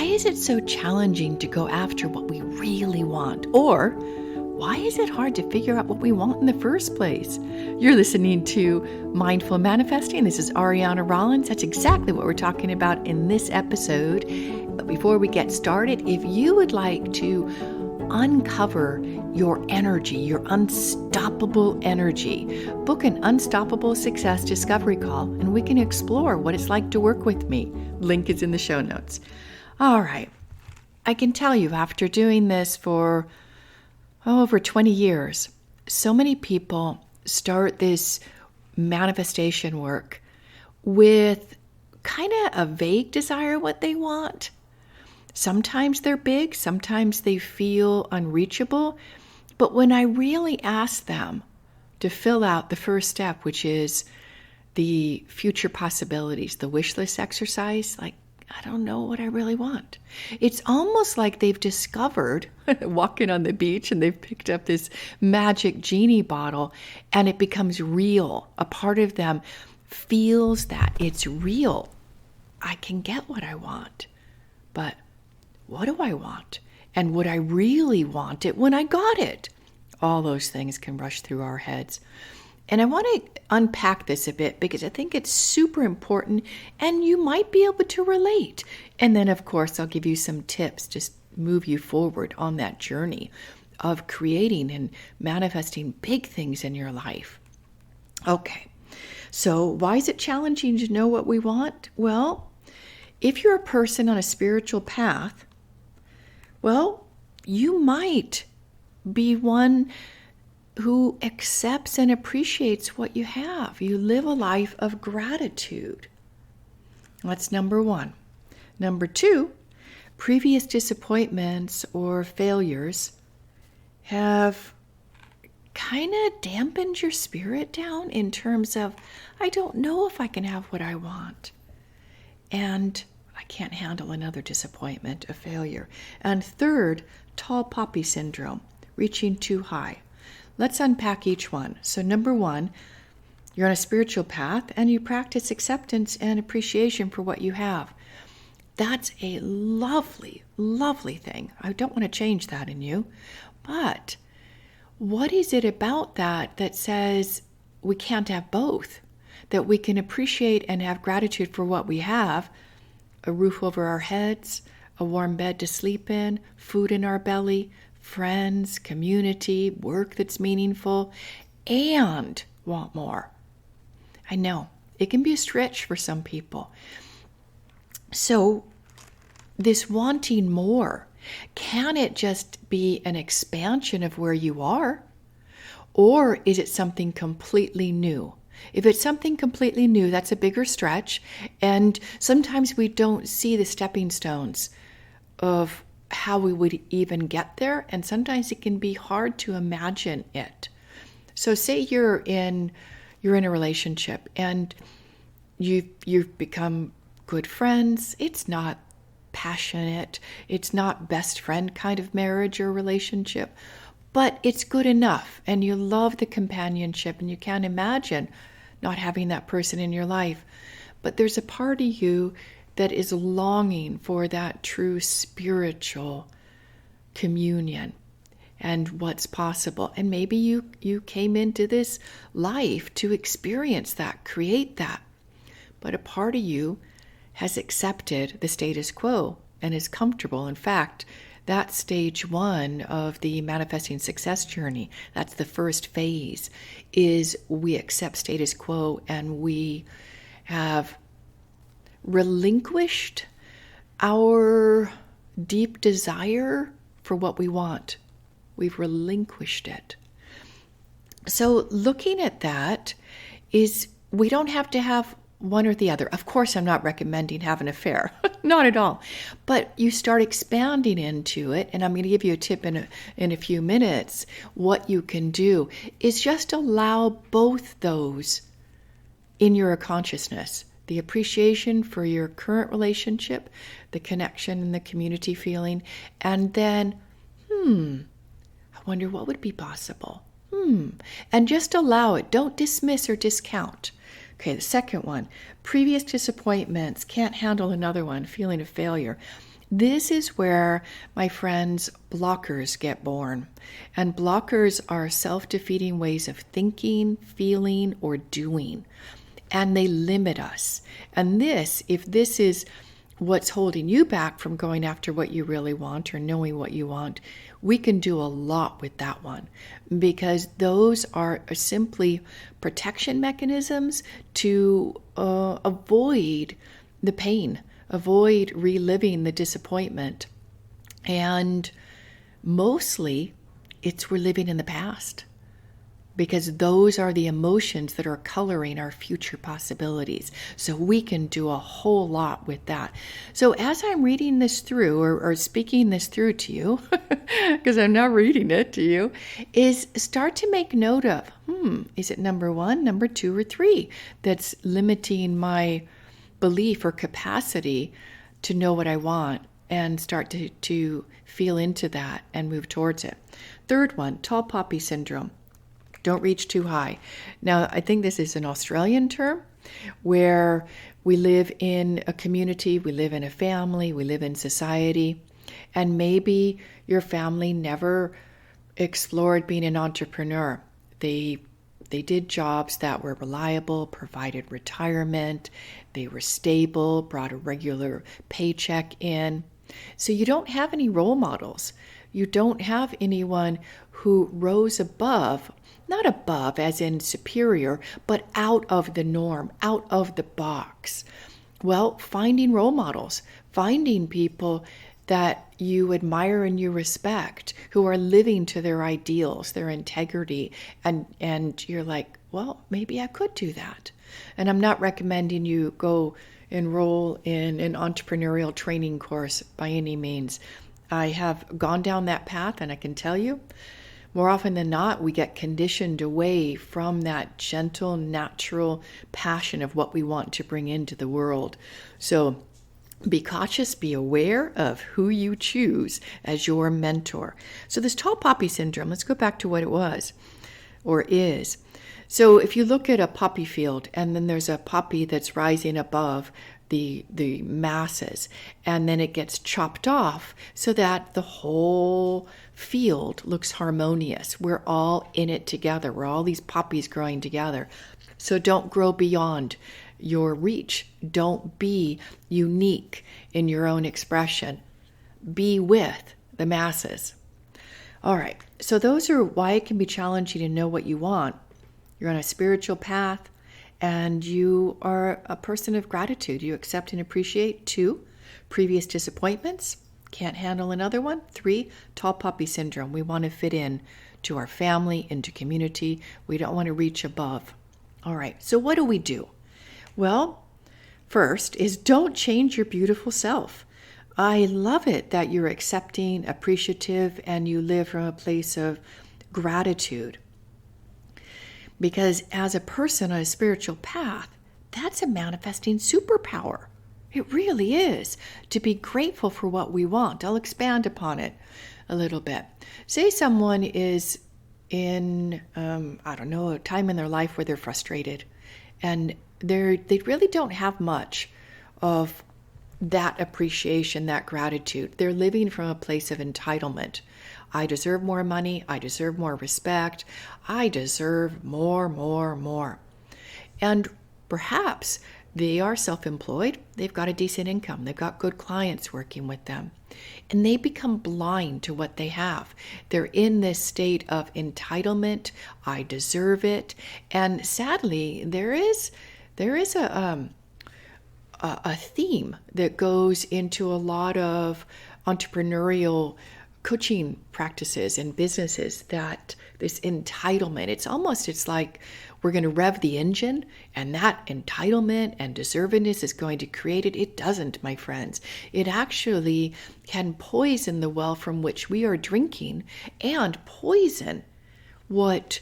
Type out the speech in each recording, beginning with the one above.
is it so challenging to go after what we really want? Or why is it hard to figure out what we want in the first place? You're listening to Mindful Manifesting. This is Ariana Rollins. That's exactly what we're talking about in this episode. But before we get started, if you would like to uncover your energy, your unstoppable energy, book an Unstoppable Success Discovery Call, and we can explore what it's like to work with me. Link is in the show notes. All right. I can tell you, after doing this for over 20 years, so many people start this manifestation work with kind of a vague desire what they want. Sometimes they're big, sometimes they feel unreachable. But when I really ask them to fill out the first step, which is the future possibilities, the wish list exercise, like, I don't know what I really want. It's almost like they've discovered, walking on the beach, and they've picked up this magic genie bottle, and it becomes real. A part of them feels that it's real. I can get what I want, but what do I want? And would I really want it when I got it? All those things can rush through our heads. And I want to unpack this a bit because I think it's super important and you might be able to relate. And then, of course, I'll give you some tips to move you forward on that journey of creating and manifesting big things in your life. Okay, so why is it challenging to know what we want? Well, if you're a person on a spiritual path, well, you might be one who accepts and appreciates what you have. You live a life of gratitude. That's number one. Number two, previous disappointments or failures have kind of dampened your spirit down in terms of, I don't know if I can have what I want. And I can't handle another disappointment, a failure. And third, tall poppy syndrome, reaching too high. Let's unpack each one. So number one, you're on a spiritual path and you practice acceptance and appreciation for what you have. That's a lovely, lovely thing. I don't want to change that in you. But what is it about that says we can't have both? That we can appreciate and have gratitude for what we have, a roof over our heads, a warm bed to sleep in, food in our belly, friends, community, work that's meaningful, and want more. I know, it can be a stretch for some people. So this wanting more, can it just be an expansion of where you are? Or is it something completely new? If it's something completely new, that's a bigger stretch. And sometimes we don't see the stepping stones of how we would even get there. And sometimes it can be hard to imagine it. So say you're in a relationship and you've become good friends. It's not passionate. It's not best friend kind of marriage or relationship, but it's good enough. And you love the companionship and you can't imagine not having that person in your life. But there's a part of you that is longing for that true spiritual communion and what's possible. And maybe you came into this life to experience that, create that. But a part of you has accepted the status quo and is comfortable. In fact, that's stage one of the manifesting success journey. That's the first phase, is we accept status quo and we have relinquished our deep desire for what we want. We've relinquished it. So looking at that is we don't have to have one or the other. Of course, I'm not recommending have an affair. Not at all. But you start expanding into it, and I'm going to give you a tip in a few minutes. What you can do is just allow both those in your consciousness. The appreciation for your current relationship, the connection and the community feeling, and then, I wonder what would be possible. And just allow it. Don't dismiss or discount. Okay, the second one, previous disappointments, can't handle another one, feeling of failure. This is where, my friends, blockers get born. And blockers are self-defeating ways of thinking, feeling, or doing. And they limit us. And if this is what's holding you back from going after what you really want or knowing what you want, we can do a lot with that one, because those are simply protection mechanisms to avoid the pain, avoid reliving the disappointment. And mostly we're living in the past, because those are the emotions that are coloring our future possibilities. So we can do a whole lot with that. So as I'm reading this through or speaking this through to you, because I'm not reading it to you, is start to make note of, is it number 1, number 2, or 3 that's limiting my belief or capacity to know what I want, and start to feel into that and move towards it. Third one, tall poppy syndrome. Don't reach too high. Now, I think this is an Australian term where we live in a community, we live in a family, we live in society, and maybe your family never explored being an entrepreneur. They did jobs that were reliable, provided retirement, they were stable, brought a regular paycheck in. So you don't have any role models. You don't have anyone who rose above, not above as in superior, but out of the norm, out of the box. Well, finding role models, finding people that you admire and you respect, who are living to their ideals, their integrity, and you're like, well, maybe I could do that. And I'm not recommending you go enroll in an entrepreneurial training course by any means. I have gone down that path, and I can tell you, more often than not, we get conditioned away from that gentle, natural passion of what we want to bring into the world. So be cautious, be aware of who you choose as your mentor. So this tall poppy syndrome, let's go back to what it was or is. So if you look at a poppy field, and then there's a poppy that's rising above the masses, and then it gets chopped off so that the whole field looks harmonious. We're all in it together. We're all these poppies growing together. So don't grow beyond your reach. Don't be unique in your own expression. Be with the masses. All right. So those are why it can be challenging to know what you want. You're on a spiritual path, and you are a person of gratitude. You accept and appreciate. 2, previous disappointments. Can't handle another one. 3, tall poppy syndrome. We want to fit in to our family, into community. We don't want to reach above. All right. So what do we do? Well, first is don't change your beautiful self. I love it that you're accepting, appreciative, and you live from a place of gratitude. Because as a person on a spiritual path, that's a manifesting superpower. It really is, to be grateful for what we want. I'll expand upon it a little bit. Say someone is in, a time in their life where they're frustrated, and they really don't have much of that appreciation, that gratitude. They're living from a place of entitlement. I deserve more money. I deserve more respect. I deserve more. And perhaps they are self-employed. They've got a decent income. They've got good clients working with them. And they become blind to what they have. They're in this state of entitlement. I deserve it. And sadly, there is a theme that goes into a lot of entrepreneurial coaching practices and businesses, that this entitlement, it's like we're going to rev the engine, and that entitlement and deservedness is going to create it. It doesn't, my friends. It actually can poison the well from which we are drinking, and poison what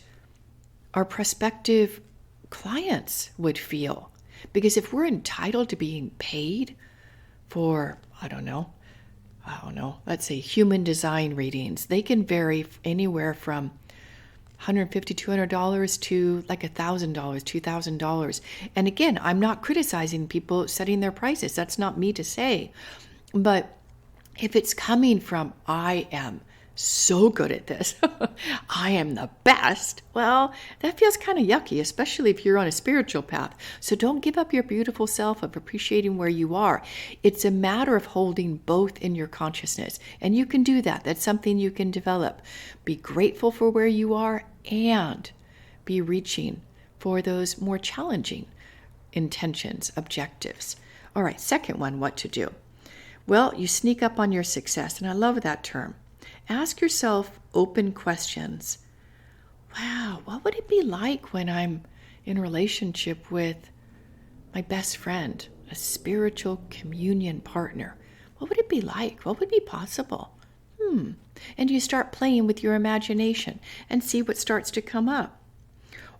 our prospective clients would feel. Because if we're entitled to being paid for, let's say human design readings, they can vary anywhere from $150, $200 to like $1,000, $2,000. And again, I'm not criticizing people setting their prices. That's not me to say. But if it's coming from, I am so good at this, I am the best, well, that feels kind of yucky, especially if you're on a spiritual path. So don't give up your beautiful self of appreciating where you are. It's a matter of holding both in your consciousness. And you can do that. That's something you can develop. Be grateful for where you are and be reaching for those more challenging intentions, objectives. All right, second one, what to do. Well, you sneak up on your success, and I love that term. Ask yourself open questions. Wow, what would it be like when I'm in a relationship with my best friend, a spiritual communion partner? What would it be like? What would be possible? And you start playing with your imagination and see what starts to come up.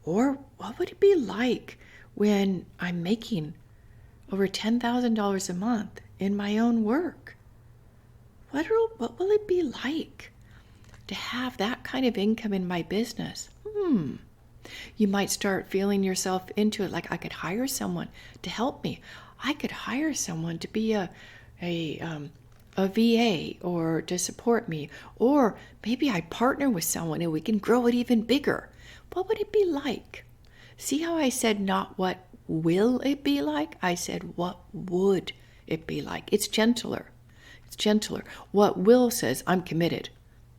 Or what would it be like when I'm making over $10,000 a month in my own work? What will it be like to have that kind of income in my business? You might start feeling yourself into it, like I could hire someone to help me. I could hire someone to be a VA or to support me. Or maybe I partner with someone and we can grow it even bigger. What would it be like? See how I said not what will it be like? I said what would it be like? It's gentler. Gentler. What will says, I'm committed.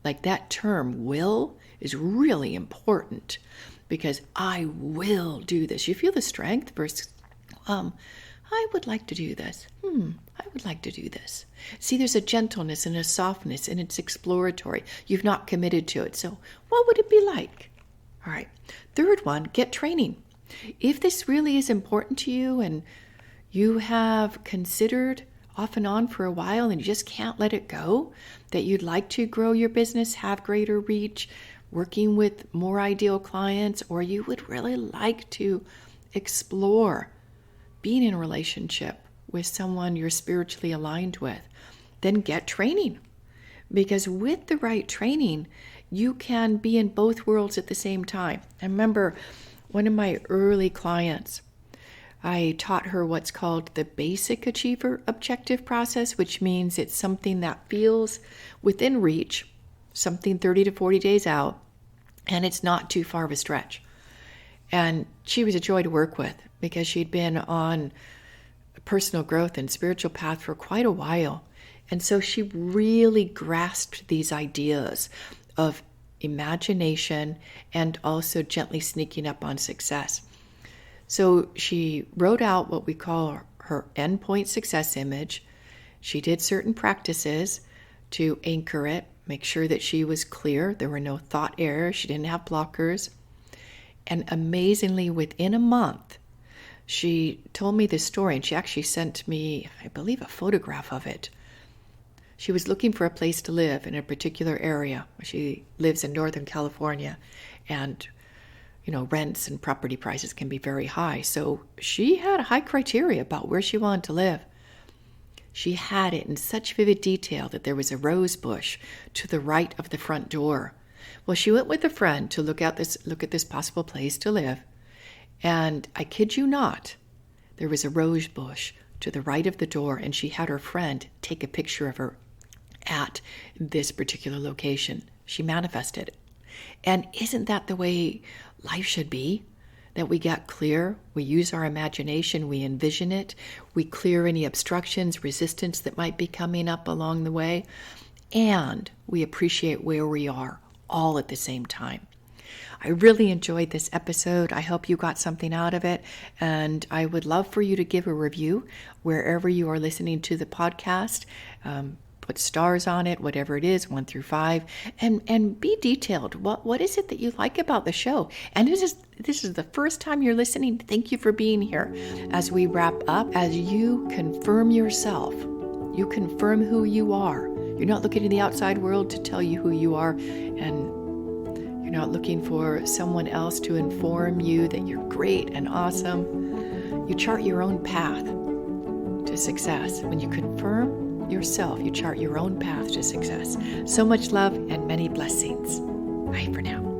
Like that term will is really important because I will do this. You feel the strength versus, I would like to do this. I would like to do this. See, there's a gentleness and a softness and it's exploratory. You've not committed to it. So what would it be like? All right. Third one, get training. If this really is important to you and you have considered off and on for a while and you just can't let it go, that you'd like to grow your business, have greater reach, working with more ideal clients, or you would really like to explore being in a relationship with someone you're spiritually aligned with, then get training. Because with the right training, you can be in both worlds at the same time. I remember one of my early clients, I taught her what's called the basic achiever objective process, which means it's something that feels within reach, something 30 to 40 days out, and it's not too far of a stretch. And she was a joy to work with because she'd been on a personal growth and spiritual path for quite a while. And so she really grasped these ideas of imagination and also gently sneaking up on success. So she wrote out what we call her endpoint success image. She did certain practices to anchor it, make sure that she was clear. There were no thought errors. She didn't have blockers. And amazingly, within a month, she told me this story, and she actually sent me, I believe, a photograph of it. She was looking for a place to live in a particular area. She lives in Northern California, and rents and property prices can be very high. So she had a high criteria about where she wanted to live. She had it in such vivid detail that there was a rose bush to the right of the front door. Well, she went with a friend to look at this possible place to live. And I kid you not, there was a rose bush to the right of the door, and she had her friend take a picture of her at this particular location. She manifested it. And isn't that the way life should be? That we get clear, we use our imagination, we envision it, we clear any obstructions, resistance that might be coming up along the way, and we appreciate where we are all at the same time. I really enjoyed this episode. I hope you got something out of it, and I would love for you to give a review wherever you are listening to the podcast. Put stars on it, whatever it is, 1 through 5, and be detailed. What is it that you like about the show? And this is the first time you're listening. Thank you for being here. As we wrap up, as you confirm yourself, you confirm who you are. You're not looking to the outside world to tell you who you are, and you're not looking for someone else to inform you that you're great and awesome. You chart your own path to success. When you confirm yourself, you chart your own path to success. So much love and many blessings. Bye for now.